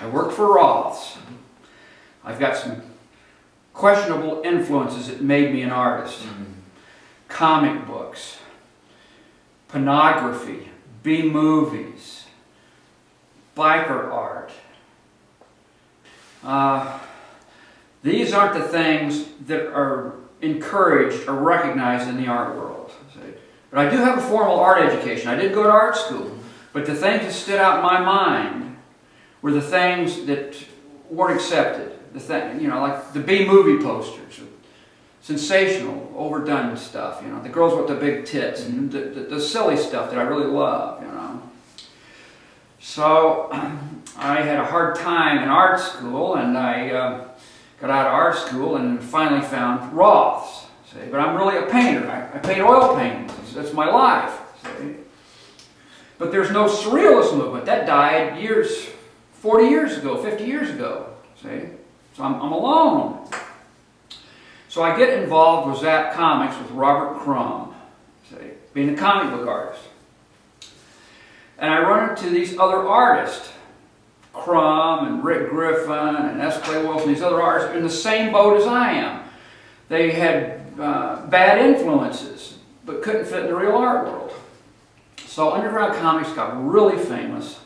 I worked for Roths. I've got some questionable influences that made me an artist. Comic books, pornography, B-movies, biker art. These aren't the things that are encouraged or recognized in the art world. But I do have a formal art education. I did go to art school. But the things that stood out in my mind were the things that weren't accepted. Like the B-movie posters, sensational, overdone stuff. The girls with the big tits and the silly stuff that I really love. So I had a hard time in art school, and I got out of art school and finally found Roths. See? But I'm really a painter. I paint oil paintings. That's my life. See? But there's no surrealist movement. That died 40 years ago, 50 years ago. See? So I'm alone. So I get involved with Zap Comics with Robert Crumb, see, being a comic book artist. And I run into these other artists, Crumb and Rick Griffin and S. Clay Wilson, these other artists in the same boat as I am. They had bad influences, but couldn't fit in the real art world. So underground comics got really famous.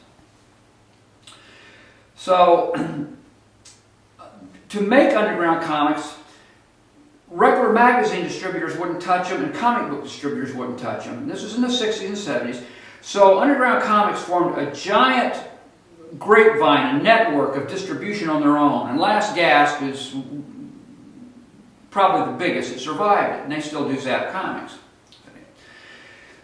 So to make underground comics, regular magazine distributors wouldn't touch them and comic book distributors wouldn't touch them. This was in the 60s and 70s. So underground comics formed a giant grapevine, a network of distribution on their own. And Last Gasp is probably the biggest. It survived it, and they still do Zap Comics.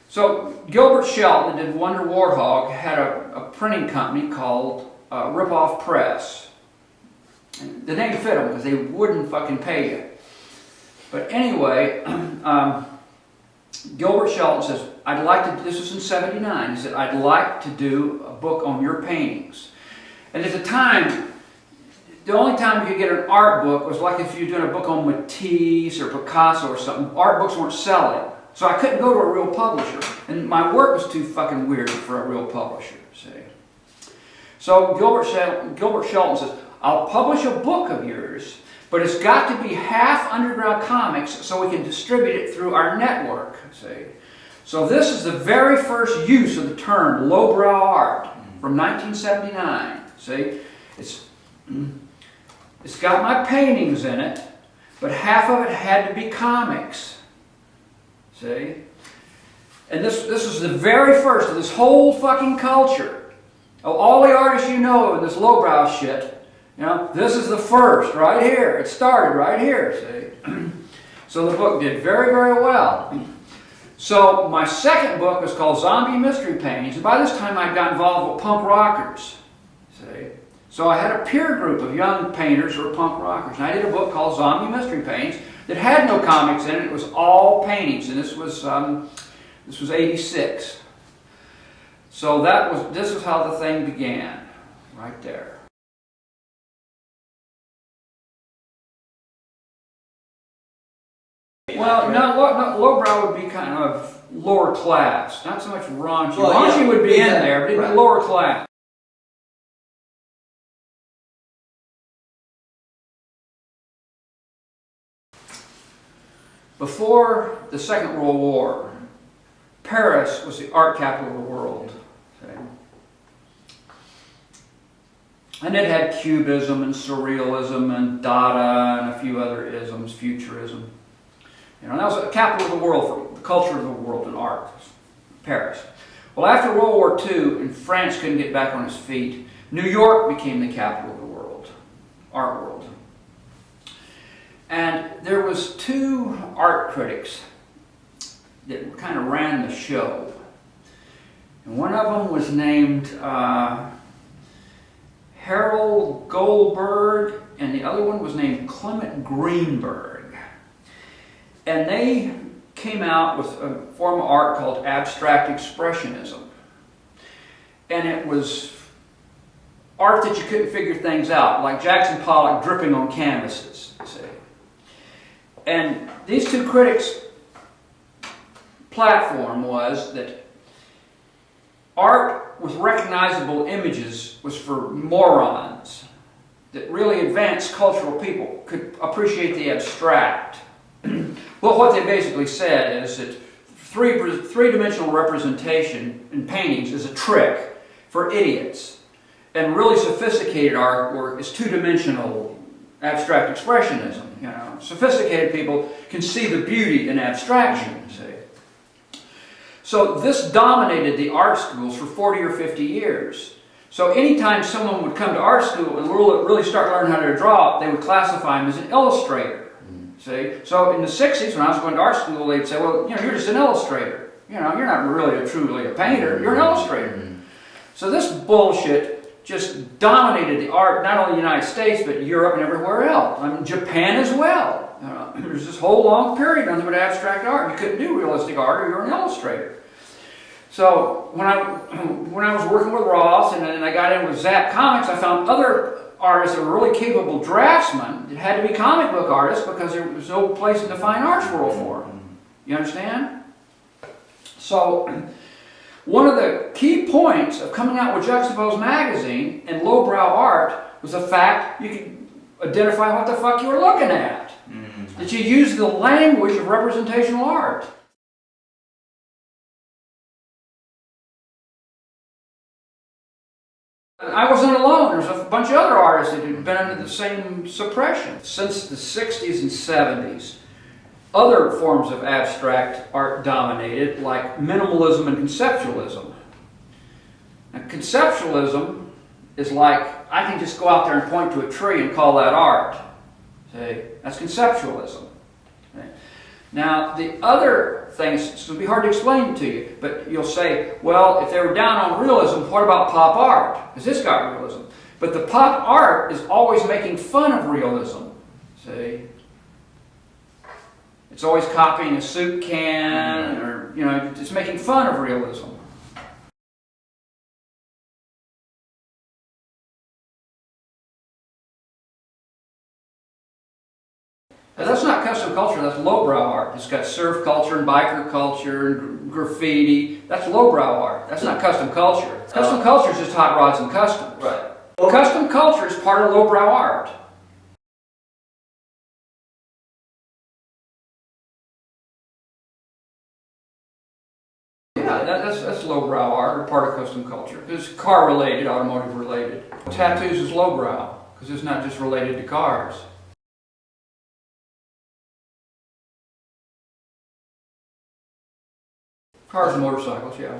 So Gilbert Shelton, that did Wonder Warthog, had a printing company called Rip-Off Press. And the name fit them because they wouldn't fucking pay you. But anyway, Gilbert Shelton says, I'd like to, this was in '79, he said, I'd like to do a book on your paintings. And at the time, the only time you could get an art book was like if you were doing a book on Matisse or Picasso or something. Art books weren't selling. So I couldn't go to a real publisher. And my work was too fucking weird for a real publisher, see. So Gilbert Shelton says, I'll publish a book of yours, but it's got to be half underground comics so we can distribute it through our network, see. So this is the very first use of the term lowbrow art from 1979, see. It's got my paintings in it, but half of it had to be comics, see. And this is the very first of this whole fucking culture. Of all the artists you know in this lowbrow shit, this is the first right here. It started right here, see. So the book did very, very well. So my second book was called Zombie Mystery Paintings, and by this time I'd got involved with punk rockers, see. So I had a peer group of young painters who were punk rockers, and I did a book called Zombie Mystery Paintings that had no comics in it. It was all paintings, and this was '86. So this is how the thing began, right there. Well, no, lowbrow would be kind of lower class, not so much raunchy. Well, raunchy would be in there, but it'd be lower class. Before the Second World War, Paris was the art capital of the world. Okay? And it had Cubism and Surrealism and Dada and a few other isms, Futurism. That was the capital of the world for the culture of the world in art, Paris. Well, after World War II, and France couldn't get back on its feet, New York became the capital of the world, art world. And there was two art critics that kind of ran the show. And one of them was named Harold Goldberg, and the other one was named Clement Greenberg. And they came out with a form of art called abstract expressionism. And it was art that you couldn't figure things out, like Jackson Pollock dripping on canvases, see. And these two critics' platform was that art with recognizable images was for morons. That really advanced cultural people could appreciate the abstract. Well, what they basically said is that three-dimensional representation in paintings is a trick for idiots. And really sophisticated artwork is two-dimensional abstract expressionism. You know, sophisticated people can see the beauty in abstraction, see. So this dominated the art schools for 40 or 50 years. So anytime someone would come to art school and really start learning how to draw, they would classify him as an illustrator. See? So in the 60s, when I was going to art school, they'd say, well, you know, you're just an illustrator. You know, you're not really truly a painter, you're an illustrator. So this bullshit just dominated the art, not only in the United States, but Europe and everywhere else. I mean, Japan as well. There's this whole long period on about abstract art. You couldn't do realistic art or you're an illustrator. So when I was working with Ross and I got in with Zap Comics, I found other artists that were really capable draftsmen that had to be comic book artists because there was no place in the fine arts world for them. You understand? So one of the key points of coming out with Juxtaposed magazine and lowbrow art was the fact you could identify what the fuck you were looking at. That you use the language of representational art. I wasn't alone. There's a bunch of other artists that had been under the same suppression. Since the 60s and 70s, other forms of abstract art dominated, like minimalism and conceptualism. Now, conceptualism is like, I can just go out there and point to a tree and call that art. See? That's conceptualism. Okay? Now, the other things, it's going to be hard to explain to you, but you'll say, well, if they were down on realism, what about pop art? Because this got realism. But the pop art is always making fun of realism. See? It's always copying a soup can, or, you know, it's making fun of realism. Now, that's not custom culture, that's lowbrow art. It's got surf culture and biker culture and graffiti. That's lowbrow art. That's not custom culture. Custom culture is just hot rods and customs. Right. Well, custom culture is part of lowbrow art. Yeah, that's lowbrow art, or part of custom culture. It's car related, automotive related. Tattoos is lowbrow, because it's not just related to cars. Cars and motorcycles, yeah.